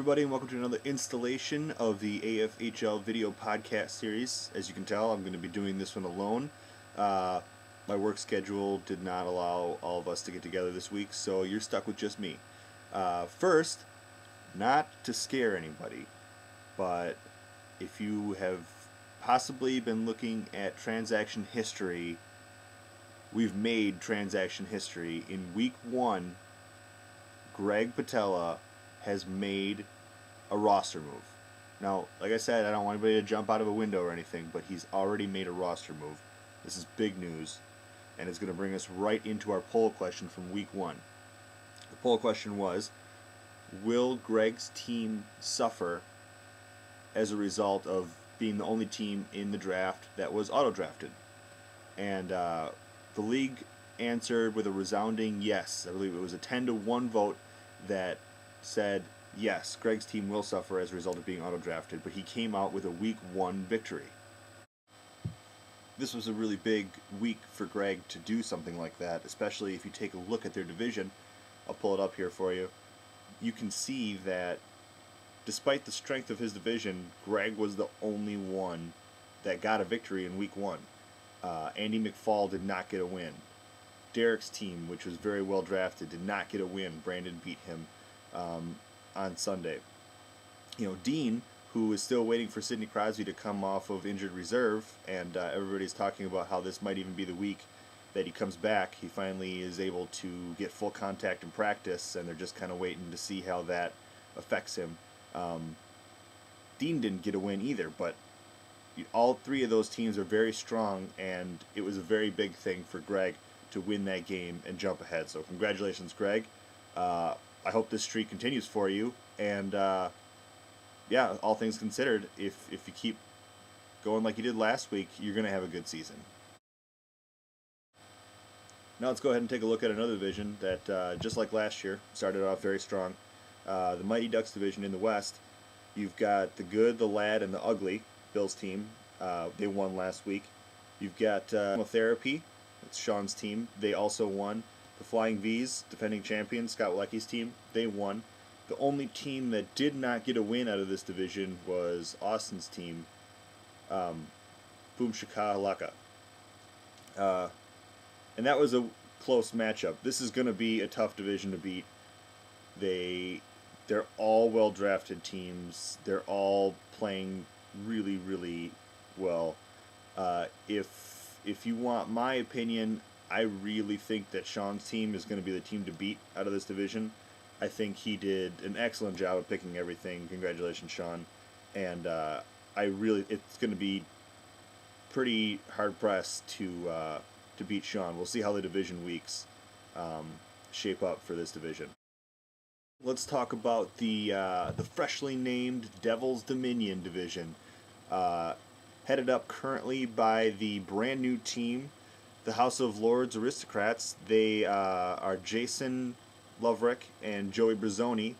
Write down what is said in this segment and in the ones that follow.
everybody, and welcome to another installation of the AFHL video podcast series. As you can tell, I'm going to be doing this one alone. My work schedule did not allow all of us to get together this week, so you're stuck with just me. First, not to scare anybody, but if you have possibly been looking at transaction history, we've made transaction history. In week 1, Greg Patella has made a roster move. Now, like I said, I don't want anybody to jump out of a window or anything, but he's already made a roster move. This is big news, and it's going to bring us right into our poll question from week 1. The poll question was, will Greg's team suffer as a result of being the only team in the draft that was auto-drafted? And the league answered with a resounding yes. I believe it was a 10-1 vote that said, yes, Greg's team will suffer as a result of being auto-drafted, but he came out with a week 1 victory. This was a really big week for Greg to do something like that, especially if you take a look at their division. I'll pull it up here for you. You can see that despite the strength of his division, Greg was the only one that got a victory in week 1. Andy McFall did not get a win. Derek's team, which was very well drafted, did not get a win. Brandon beat him on Sunday. Dean, who is still waiting for Sidney Crosby to come off of injured reserve, and everybody's talking about how this might even be the week that he comes back. He finally is able to get full contact in practice, and they're just kind of waiting to see how that affects him. Dean didn't get a win either, but all three of those teams are very strong, and it was a very big thing for Greg to win that game and jump ahead. So congratulations, Greg. I hope this streak continues for you, and all things considered, if you keep going like you did last week, you're going to have a good season. Now let's go ahead and take a look at another division that, just like last year, started off very strong. The Mighty Ducks division in the West. You've got the Good, the Lad, and the Ugly, Bill's team. They won last week. You've got Chemotherapy, that's Sean's team. They also won. The Flying V's, defending champions, Scott Lecky's team, they won. The only team that did not get a win out of this division was Austin's team, Boom Shakalaka. And that was a close matchup. This is going to be a tough division to beat. They're all well-drafted teams. They're all playing really, really well. If you want my opinion, I really think that Sean's team is going to be the team to beat out of this division. I think he did an excellent job of picking everything. Congratulations, Sean. And it's going to be pretty hard-pressed to beat Sean. We'll see how the division weeks shape up for this division. Let's talk about the freshly named Devil's Dominion division. Headed up currently by the brand new team, the House of Lords Aristocrats. They are Jason Loverick and Joey Brazzoni.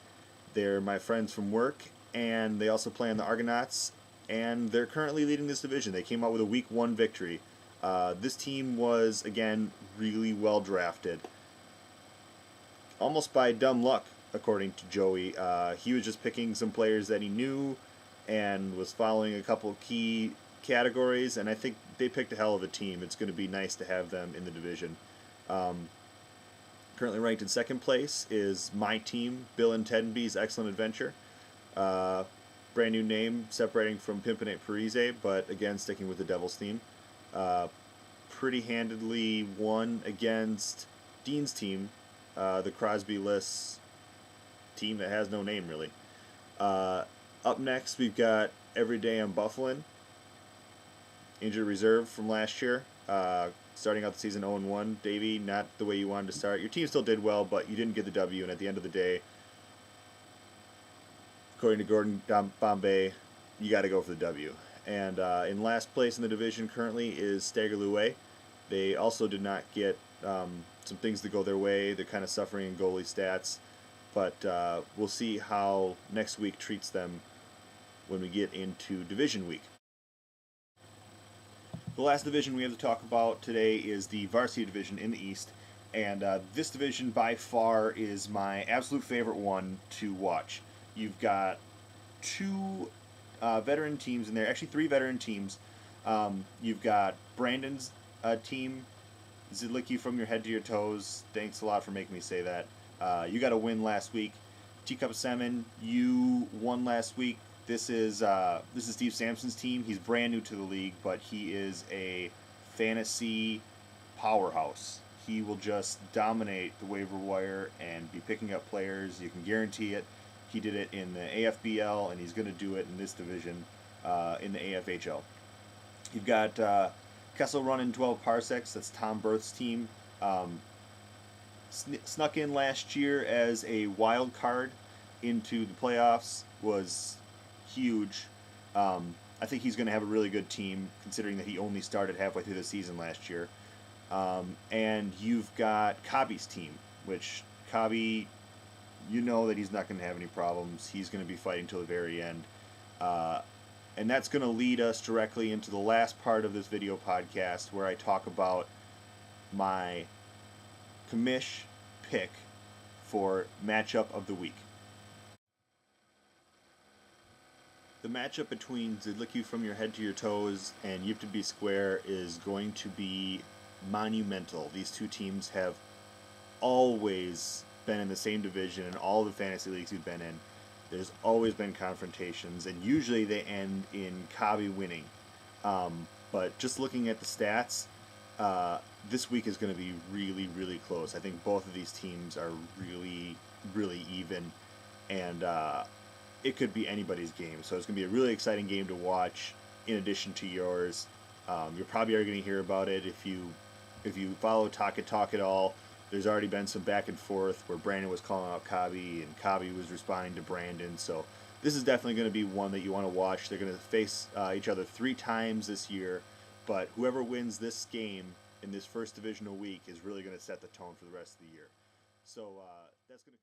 They're my friends from work, and they also play on the Argonauts, and they're currently leading this division. They came out with a week 1 victory. This team was, again, really well drafted. Almost by dumb luck, according to Joey. He was just picking some players that he knew and was following a couple of key categories, and I think they picked a hell of a team. It's going to be nice to have them in the division. Currently ranked in second place is my team, Bill and Tenby's Excellent Adventure. Brand new name, separating from Pimpinate Parise, but again, sticking with the Devil's theme. Pretty handedly won against Dean's team, the Crosby Lists team that has no name, really. Up next, we've got Everyday I'm Buffalin', injured reserve from last year. Starting out the season 0-1. Davey, not the way you wanted to start. Your team still did well, but you didn't get the W, and at the end of the day, according to Gordon Bombay, you got to go for the W. And in last place in the division currently is Stagger Louet. They also did not get some things to go their way. They're kind of suffering in goalie stats, but we'll see how next week treats them when we get into division week. The last division we have to talk about today is the varsity division in the East, and this division by far is my absolute favorite one to watch. You've got two veteran teams in there, actually three veteran teams. You've got Brandon's team, Zidlicky from your head to your toes. Thanks a lot for making me say that. You got a win last week. Teacup Salmon, you won last week. This is Steve Sampson's team. He's brand new to the league, but he is a fantasy powerhouse. He will just dominate the waiver wire and be picking up players. You can guarantee it. He did it in the AFBL, and he's going to do it in this division in the AFHL. You've got Kessel running 12 Parsecs. That's Tom Berth's team. Snuck in last year as a wild card into the playoffs. Was huge. I think he's going to have a really good team, considering that he only started halfway through the season last year. And you've got Kabi's team, which Kabi, you know that he's not going to have any problems. He's going to be fighting till the very end. And that's going to lead us directly into the last part of this video podcast, where I talk about my commish pick for matchup of the week. The matchup between Zidlicky from your head to your toes and Yip to be square is going to be monumental. These two teams have always been in the same division in all the fantasy leagues we've been in. There's always been confrontations, and usually they end in Kabi winning. But just looking at the stats, this week is going to be really, really close. I think both of these teams are really, really even, and it could be anybody's game. So it's going to be a really exciting game to watch in addition to yours. You probably are going to hear about it if you follow Talk It Talk at all. There's already been some back and forth where Brandon was calling out Kabi and Kabi was responding to Brandon. So this is definitely going to be one that you want to watch. They're going to face each other 3 times this year, but whoever wins this game in this first divisional week is really going to set the tone for the rest of the year. So that's going to